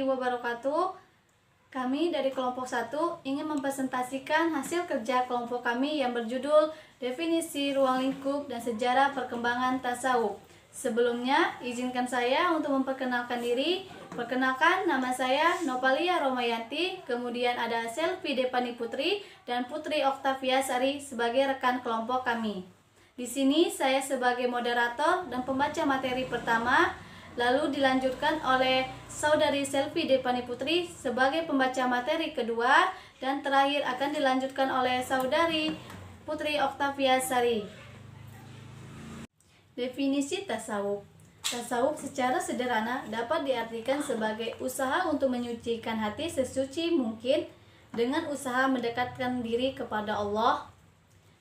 warahmatullahi wabarakatuh. Kami dari kelompok 1 ingin mempresentasikan hasil kerja kelompok kami yang berjudul Definisi Ruang Lingkup dan Sejarah Perkembangan Tasawuf. Sebelumnya, izinkan saya untuk memperkenalkan diri. Perkenalkan, nama saya Novalia Romayanti, kemudian ada Selvi Depani Putri dan Putri Oktavia Sari sebagai rekan kelompok kami. Di sini saya sebagai moderator dan pembaca materi pertama, lalu dilanjutkan oleh Saudari Selvi Depani Putri sebagai pembaca materi kedua, dan terakhir akan dilanjutkan oleh Saudari Putri Oktavia Sari. Definisi tasawuf. Tasawuf secara sederhana dapat diartikan sebagai usaha untuk menyucikan hati sesuci mungkin dengan usaha mendekatkan diri kepada Allah,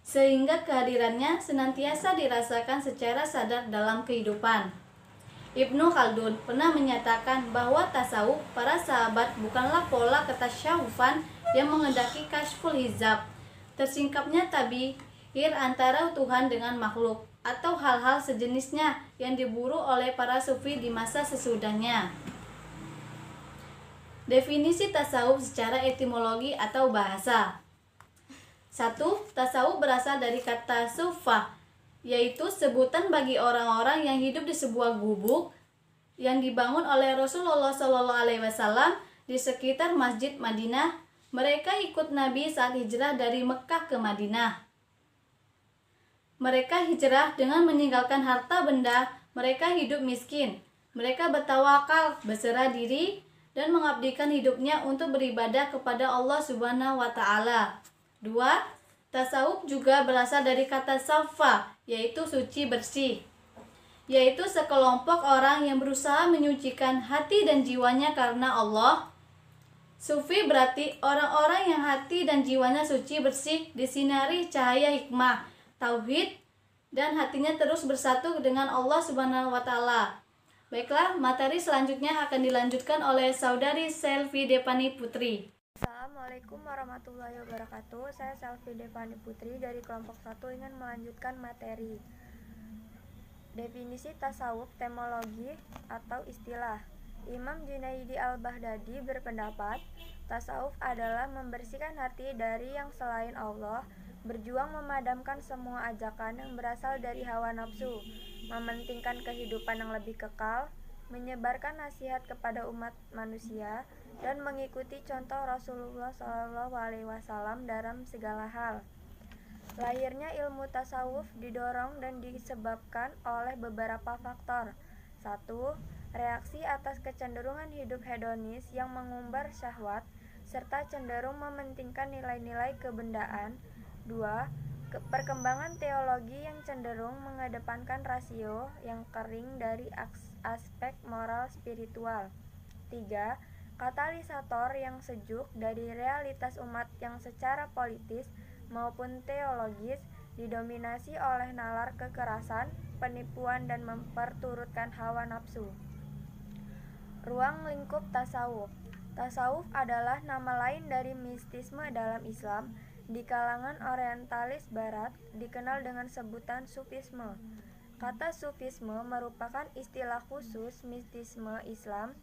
sehingga kehadirannya senantiasa dirasakan secara sadar dalam kehidupan. Ibnu Khaldun pernah menyatakan bahwa tasawuf para sahabat bukanlah pola ketasyawufan yang menghendaki kashful hijab, tersingkapnya tabir antara Tuhan dengan makhluk, atau hal-hal sejenisnya yang diburu oleh para sufi di masa sesudahnya. Definisi tasawuf secara etimologi atau bahasa. 1. Tasawuf berasal dari kata sufah, yaitu sebutan bagi orang-orang yang hidup di sebuah gubuk yang dibangun oleh Rasulullah SAW di sekitar Masjid Madinah. Mereka ikut Nabi saat hijrah dari Mekah ke Madinah. Mereka hijrah dengan meninggalkan harta benda, mereka hidup miskin. Mereka bertawakal, berserah diri, dan mengabdikan hidupnya untuk beribadah kepada Allah Subhanahu wa Ta'ala. 2. Tasawuf juga berasal dari kata safa, yaitu suci bersih, yaitu sekelompok orang yang berusaha menyucikan hati dan jiwanya karena Allah. Sufi berarti orang-orang yang hati dan jiwanya suci bersih, disinari cahaya hikmah, tauhid, dan hatinya terus bersatu dengan Allah Subhanahu wa Ta'ala. Baiklah, materi selanjutnya akan dilanjutkan oleh Saudari Selvi Depani Putri. Assalamualaikum warahmatullahi wabarakatuh. Saya Selvi Depani Putri dari kelompok 1 ingin melanjutkan materi. Definisi tasawuf, temologi atau istilah. Imam Junaidi al-Baghdadi berpendapat, tasawuf adalah membersihkan hati dari yang selain Allah, berjuang memadamkan semua ajakan yang berasal dari hawa nafsu, mementingkan kehidupan yang lebih kekal, menyebarkan nasihat kepada umat manusia, dan mengikuti contoh Rasulullah SAW dalam segala hal. Lahirnya ilmu tasawuf didorong dan disebabkan oleh beberapa faktor. 1. Reaksi atas kecenderungan hidup hedonis yang mengumbar syahwat, serta cenderung mementingkan nilai-nilai kebendaan. 2. Perkembangan teologi yang cenderung mengedepankan rasio yang kering dari aspek moral spiritual. 3. Katalisator yang sejuk dari realitas umat yang secara politis maupun teologis didominasi oleh nalar kekerasan, penipuan, dan memperturutkan hawa nafsu. Ruang lingkup tasawuf. Tasawuf adalah nama lain dari mistisme dalam Islam. Di kalangan orientalis barat dikenal dengan sebutan sufisme. Kata sufisme merupakan istilah khusus mistisme Islam,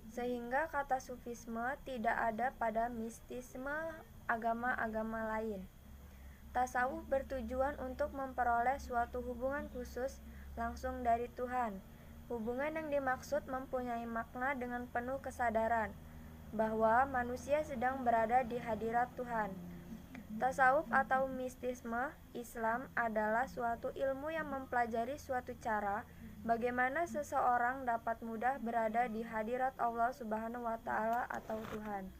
sehingga kata sufisme tidak ada pada mistisme agama-agama lain. Tasawuf bertujuan untuk memperoleh suatu hubungan khusus langsung dari Tuhan. Hubungan yang dimaksud mempunyai makna dengan penuh kesadaran bahwa manusia sedang berada di hadirat Tuhan. Tasawuf atau mistisme Islam adalah suatu ilmu yang mempelajari suatu cara bagaimana seseorang dapat mudah berada di hadirat Allah Subhanahu wa Ta'ala atau Tuhan.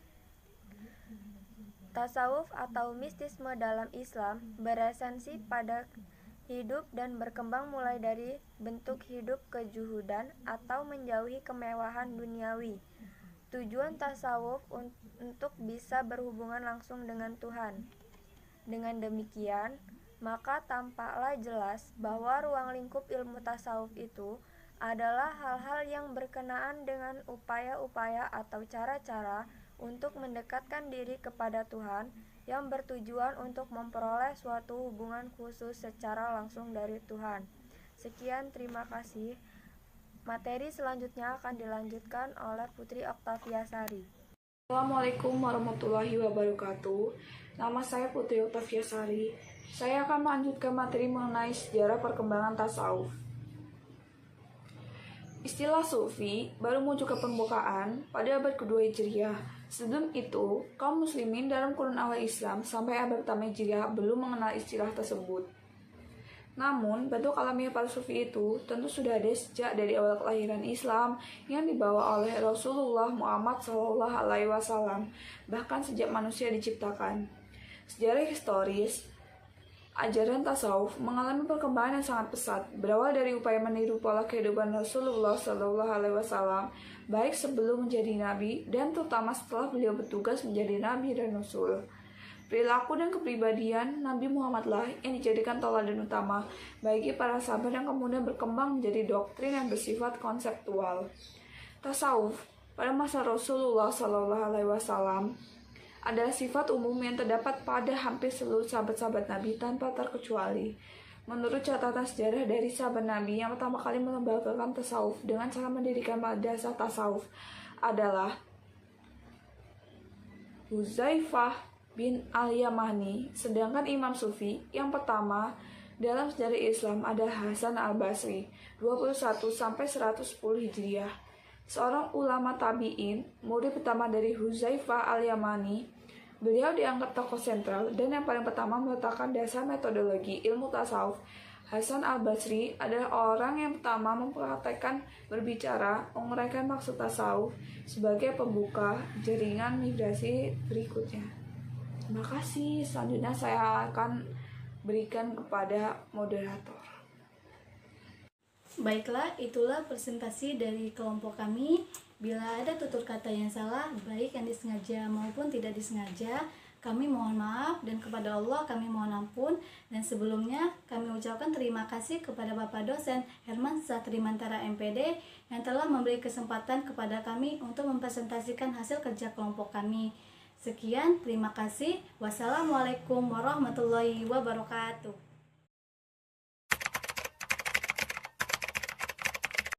Tasawuf atau mistisme dalam Islam beresensi pada hidup dan berkembang mulai dari bentuk hidup kejuhudan atau menjauhi kemewahan duniawi. Tujuan tasawuf untuk bisa berhubungan langsung dengan Tuhan. Dengan demikian, maka tampaklah jelas bahwa ruang lingkup ilmu tasawuf itu adalah hal-hal yang berkenaan dengan upaya-upaya atau cara-cara untuk mendekatkan diri kepada Tuhan yang bertujuan untuk memperoleh suatu hubungan khusus secara langsung dari Tuhan. Sekian, terima kasih. Materi selanjutnya akan dilanjutkan oleh Putri Oktaviasari. Assalamualaikum warahmatullahi wabarakatuh. Nama saya Putri Oktaviasari. Saya akan melanjutkan materi mengenai sejarah perkembangan tasawuf. Istilah sufi baru muncul ke permukaan pada abad kedua Hijriah. Sebelum itu, kaum muslimin dalam kurun awal Islam sampai abad pertama Hijriah belum mengenal istilah tersebut. Namun, bentuk alamiah para sufi itu tentu sudah ada sejak dari awal kelahiran Islam yang dibawa oleh Rasulullah Muhammad SAW, bahkan sejak manusia diciptakan. Sejarah historis ajaran tasawuf mengalami perkembangan yang sangat pesat, berawal dari upaya meniru pola kehidupan Rasulullah SAW, baik sebelum menjadi nabi dan terutama setelah beliau bertugas menjadi nabi dan rasul. Perilaku dan kepribadian Nabi Muhammadlah yang dijadikan tauladan utama bagi para sahabat yang kemudian berkembang menjadi doktrin yang bersifat konseptual. Tasawuf pada masa Rasulullah SAW adalah sifat umum yang terdapat pada hampir seluruh sahabat-sahabat Nabi tanpa terkecuali. Menurut catatan sejarah dari sahabat Nabi yang pertama kali melembagakan tasawuf dengan cara mendirikan madrasah tasawuf adalah Huzaifah bin al-Yamani, sedangkan Imam Sufi yang pertama dalam sejarah Islam adalah Hasan al-Basri, 21-110 Hijriah. Seorang ulama tabi'in, murid pertama dari Huzaifah al-Yamani, beliau dianggap tokoh sentral dan yang paling pertama meletakkan dasar metodologi ilmu tasawuf. Hasan al-Basri adalah orang yang pertama mempraktekkan berbicara, menguraikan maksud tasawuf sebagai pembuka jaringan migrasi berikutnya. Terima kasih. Selanjutnya saya akan berikan kepada moderator. Baiklah, itulah presentasi dari kelompok kami. Bila ada tutur kata yang salah, baik yang disengaja maupun tidak disengaja, kami mohon maaf dan kepada Allah kami mohon ampun. Dan sebelumnya kami ucapkan terima kasih kepada Bapak dosen Herman Satrimantara MPD yang telah memberi kesempatan kepada kami untuk mempresentasikan hasil kerja kelompok kami. Sekian, terima kasih. Wassalamualaikum warahmatullahi wabarakatuh.